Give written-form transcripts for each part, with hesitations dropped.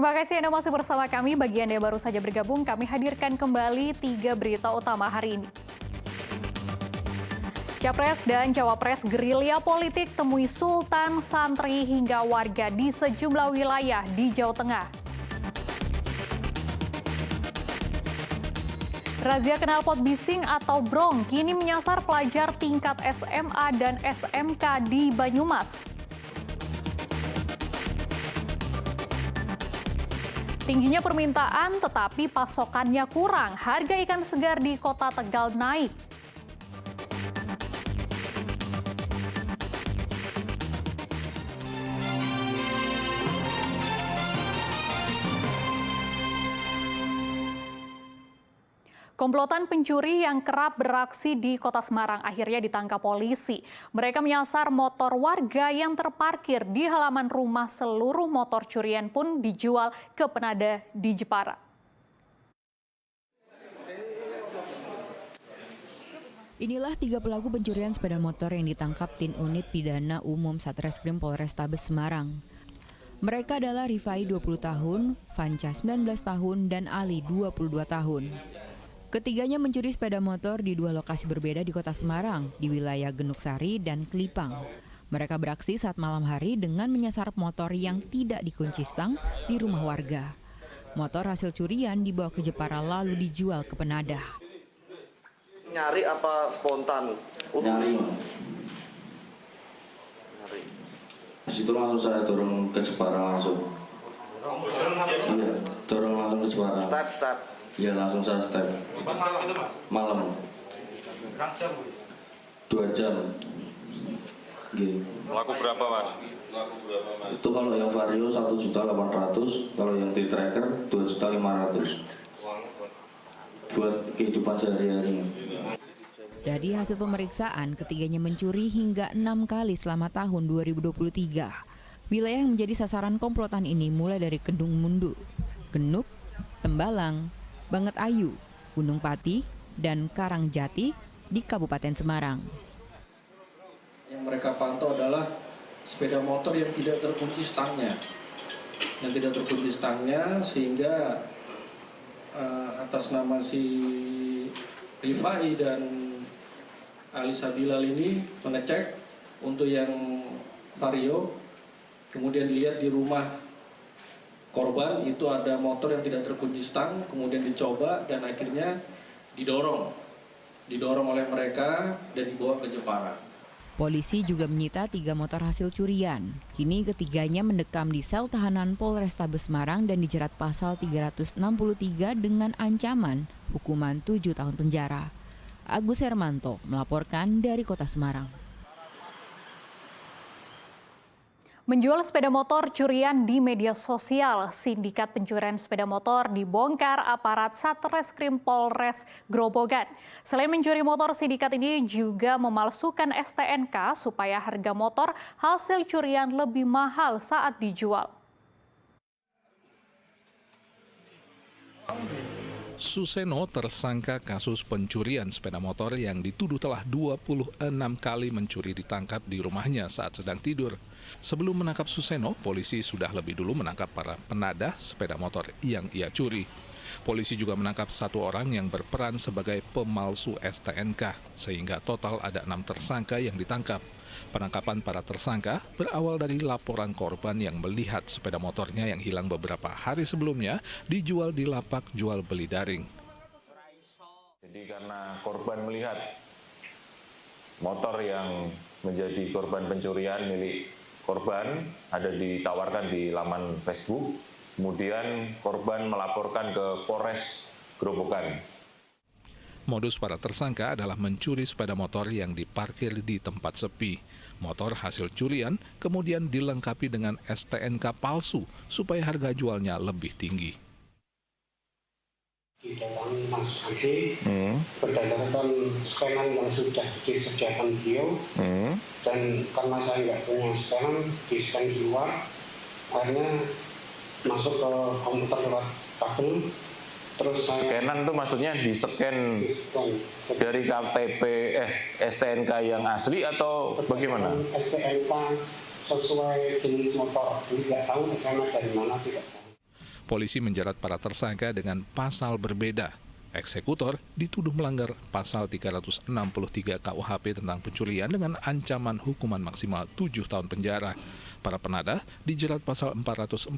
Terima kasih Anda masih bersama kami. Bagi Anda yang baru saja bergabung, kami hadirkan kembali 3 berita utama hari ini. Capres dan Cawapres gerilya politik temui sultan, santri, hingga warga di sejumlah wilayah di Jawa Tengah. Razia knalpot bising atau brong kini menyasar pelajar tingkat SMA dan SMK di Banyumas. Tingginya permintaan tetapi pasokannya kurang. Harga ikan segar di Kota Tegal naik. Komplotan pencuri yang kerap beraksi di Kota Semarang akhirnya ditangkap polisi. Mereka menyasar motor warga yang terparkir di halaman rumah. Seluruh motor curian pun dijual ke penada di Jepara. Inilah 3 pelaku pencurian sepeda motor yang ditangkap tim unit pidana umum Satreskrim Polrestabes Semarang. Mereka adalah Rifai 20 tahun, Vanca 19 tahun, dan Ali 22 tahun. Ketiganya mencuri sepeda motor di 2 lokasi berbeda di Kota Semarang, di wilayah Genuksari dan Kelipang. Mereka beraksi saat malam hari dengan menyasar motor yang tidak dikunci stang di rumah warga. Motor hasil curian dibawa ke Jepara lalu dijual ke penadah. Nyari apa spontan? Nyari. Di situ langsung saya dorong ke Jepara langsung. Iya, dorong langsung ke Jepara. Start. Iya, langsung saya step. Malam itu, Mas? Malam. Berapa jam? 2 jam. Gini. Laku berapa, Mas? Itu kalau yang Vario 1.800.000, kalau yang di tracker 2.500.000. Buat kehidupan sehari-hari. Dari hasil pemeriksaan, ketiganya mencuri hingga 6 kali selama tahun 2023. Wilayah yang menjadi sasaran komplotan ini mulai dari Kedung Mundu, Genuk, Tembalang, Banget Ayu, Gunung Pati, dan Karangjati di Kabupaten Semarang. Yang mereka pantau adalah sepeda motor yang tidak terkunci stangnya. Sehingga atas nama si Rifai dan Ali Sabilal ini mengecek untuk yang Vario, kemudian dilihat di rumah korban itu ada motor yang tidak terkunci stang, kemudian dicoba dan akhirnya didorong oleh mereka dan dibawa ke Jepara. Polisi juga menyita 3 motor hasil curian. Kini ketiganya mendekam di sel tahanan Polrestabes Semarang dan dijerat pasal 363 dengan ancaman hukuman 7 tahun penjara. Agus Hermanto melaporkan dari Kota Semarang. Menjual sepeda motor curian di media sosial, sindikat pencurian sepeda motor dibongkar aparat Satreskrim Polres Grobogan. Selain mencuri motor, sindikat ini juga memalsukan STNK supaya harga motor hasil curian lebih mahal saat dijual. Suseno tersangka kasus pencurian sepeda motor yang dituduh telah 26 kali mencuri ditangkap di rumahnya saat sedang tidur. Sebelum menangkap Suseno, polisi sudah lebih dulu menangkap para penadah sepeda motor yang ia curi. Polisi juga menangkap 1 orang yang berperan sebagai pemalsu STNK, sehingga total ada 6 tersangka yang ditangkap. Penangkapan para tersangka berawal dari laporan korban yang melihat sepeda motornya yang hilang beberapa hari sebelumnya dijual di lapak jual beli daring. Jadi karena korban melihat motor yang menjadi korban pencurian milik korban ada ditawarkan di laman Facebook, kemudian korban melaporkan ke Polres Grobogan. Modus para tersangka adalah mencuri sepeda motor yang diparkir di tempat sepi. Motor hasil curian kemudian dilengkapi dengan STNK palsu supaya harga jualnya lebih tinggi. Didatangi Mas Ade berdasarkan scanan yang sudah disediakan beliau, dan karena saya nggak punya scanan, di scan di luar, akhirnya masuk ke komputer lewat kabel. Terus Scanan itu maksudnya di-scan dari KTP STNK yang asli atau bagaimana? STNK sesuai jenis motor, jadi nggak tahu STNK dari mana, tidak tahu. Polisi menjerat para tersangka dengan pasal berbeda. Eksekutor dituduh melanggar pasal 363 KUHP tentang pencurian dengan ancaman hukuman maksimal 7 tahun penjara. Para penadah dijerat pasal 480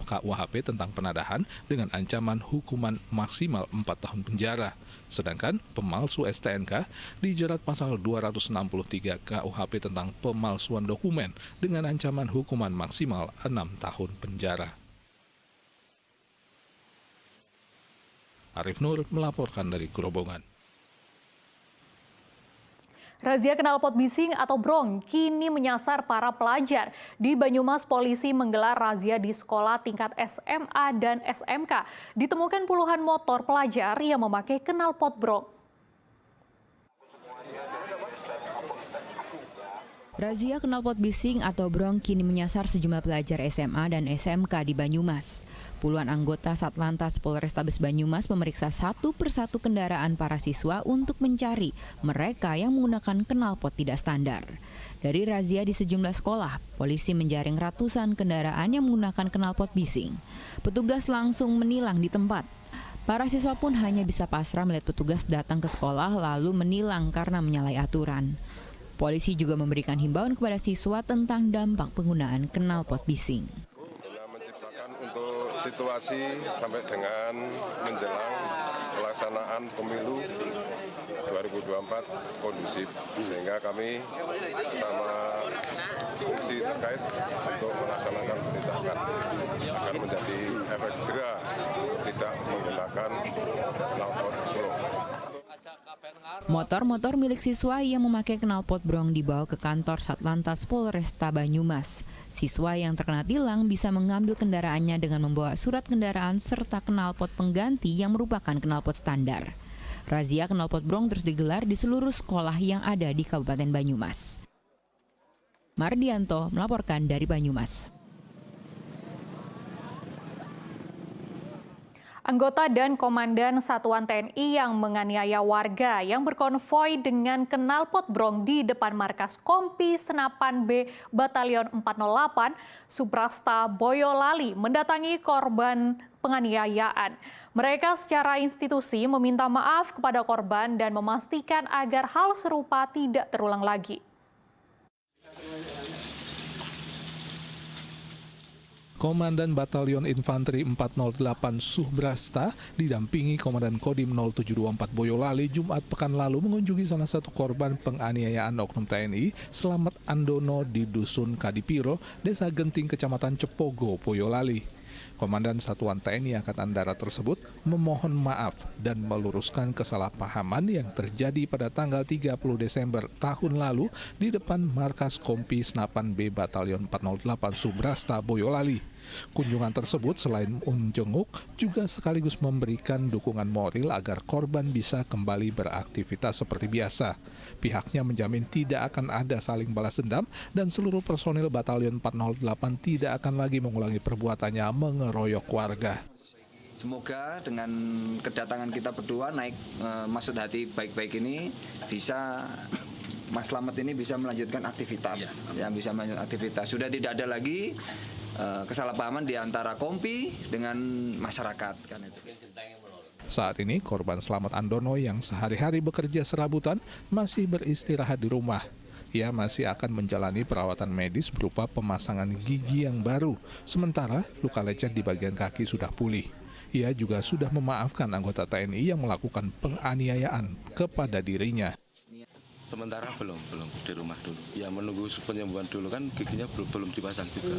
KUHP tentang penadahan dengan ancaman hukuman maksimal 4 tahun penjara. Sedangkan pemalsu STNK dijerat pasal 263 KUHP tentang pemalsuan dokumen dengan ancaman hukuman maksimal 6 tahun penjara. Arif Nur melaporkan dari Grobogan. Razia knalpot bising atau brong kini menyasar para pelajar. Di Banyumas, polisi menggelar razia di sekolah tingkat SMA dan SMK. Ditemukan puluhan motor pelajar yang memakai knalpot brong. Razia knalpot bising atau brong kini menyasar sejumlah pelajar SMA dan SMK di Banyumas. Puluhan anggota Satlantas Polrestabes Banyumas memeriksa satu persatu kendaraan para siswa untuk mencari mereka yang menggunakan knalpot tidak standar. Dari razia di sejumlah sekolah, polisi menjaring ratusan kendaraan yang menggunakan knalpot bising. Petugas langsung menilang di tempat. Para siswa pun hanya bisa pasrah melihat petugas datang ke sekolah lalu menilang karena menyalahi aturan. Polisi juga memberikan himbauan kepada siswa tentang dampak penggunaan knalpot bising. Untuk situasi sampai dengan menjelang pelaksanaan pemilu 2024 kondusif, sehingga kami bersama fungsi terkait untuk melaksanakan penindakan agar menjadi efek jera tidak menggunakan knalpot brong. Motor-motor milik siswa yang memakai knalpot brong dibawa ke kantor Satlantas Polresta Banyumas. Siswa yang terkena tilang bisa mengambil kendaraannya dengan membawa surat kendaraan serta knalpot pengganti yang merupakan knalpot standar. Razia knalpot brong terus digelar di seluruh sekolah yang ada di Kabupaten Banyumas. Mardianto melaporkan dari Banyumas. Anggota dan komandan Satuan TNI yang menganiaya warga yang berkonvoi dengan knalpot brong di depan markas Kompi Senapan B Batalion 408 Subrasta Boyolali mendatangi korban penganiayaan. Mereka secara institusi meminta maaf kepada korban dan memastikan agar hal serupa tidak terulang lagi. Komandan Batalion Infanteri 408 Subrasta didampingi Komandan Kodim 0724 Boyolali Jumat pekan lalu mengunjungi salah satu korban penganiayaan oknum TNI Slamet Andono di Dusun Kadipiro, Desa Genting, Kecamatan Cepogo, Boyolali. Komandan Satuan TNI Angkatan Darat tersebut memohon maaf dan meluruskan kesalahpahaman yang terjadi pada tanggal 30 Desember tahun lalu di depan markas Kompi Senapan B Batalion 408 Subrasta Boyolali. Kunjungan tersebut selain menjenguk juga sekaligus memberikan dukungan moral agar korban bisa kembali beraktivitas seperti biasa. Pihaknya menjamin tidak akan ada saling balas dendam dan seluruh personil Batalion 408 tidak akan lagi mengulangi perbuatannya mengeroyok warga. Semoga dengan kedatangan kita berdua naik maksud hati baik-baik ini bisa Mas Slamet ini bisa melanjutkan aktivitas, bisa melanjutkan aktivitas. Sudah tidak ada lagi kesalahpahaman di antara Kompi dengan masyarakat. Kan itu. Saat ini korban Slamet Andono yang sehari-hari bekerja serabutan masih beristirahat di rumah. Ia masih akan menjalani perawatan medis berupa pemasangan gigi yang baru. Sementara luka lecet di bagian kaki sudah pulih. Ia juga sudah memaafkan anggota TNI yang melakukan penganiayaan kepada dirinya. Sementara belum di rumah dulu. Ya menunggu penyembuhan dulu, kan giginya belum dipasang juga.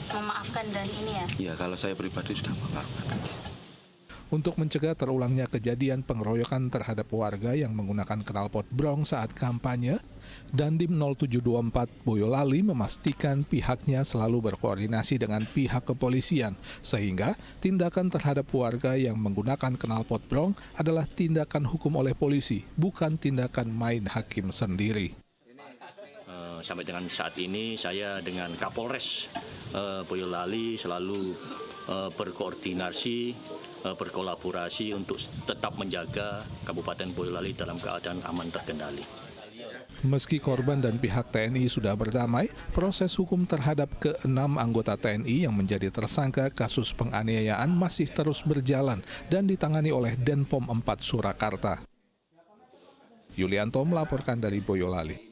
Memaafkan dan ini ya? Ya kalau saya pribadi sudah memaafkan. Untuk mencegah terulangnya kejadian pengeroyokan terhadap warga yang menggunakan knalpot brong saat kampanye, Dandim 0724 Boyolali memastikan pihaknya selalu berkoordinasi dengan pihak kepolisian, sehingga tindakan terhadap warga yang menggunakan knalpot brong adalah tindakan hukum oleh polisi, bukan tindakan main hakim sendiri. Sampai dengan saat ini saya dengan Kapolres Boyolali selalu berkoordinasi, berkolaborasi untuk tetap menjaga Kabupaten Boyolali dalam keadaan aman terkendali. Meski korban dan pihak TNI sudah berdamai, proses hukum terhadap ke-6 anggota TNI yang menjadi tersangka kasus penganiayaan masih terus berjalan dan ditangani oleh Denpom 4 Surakarta. Yulianto melaporkan dari Boyolali.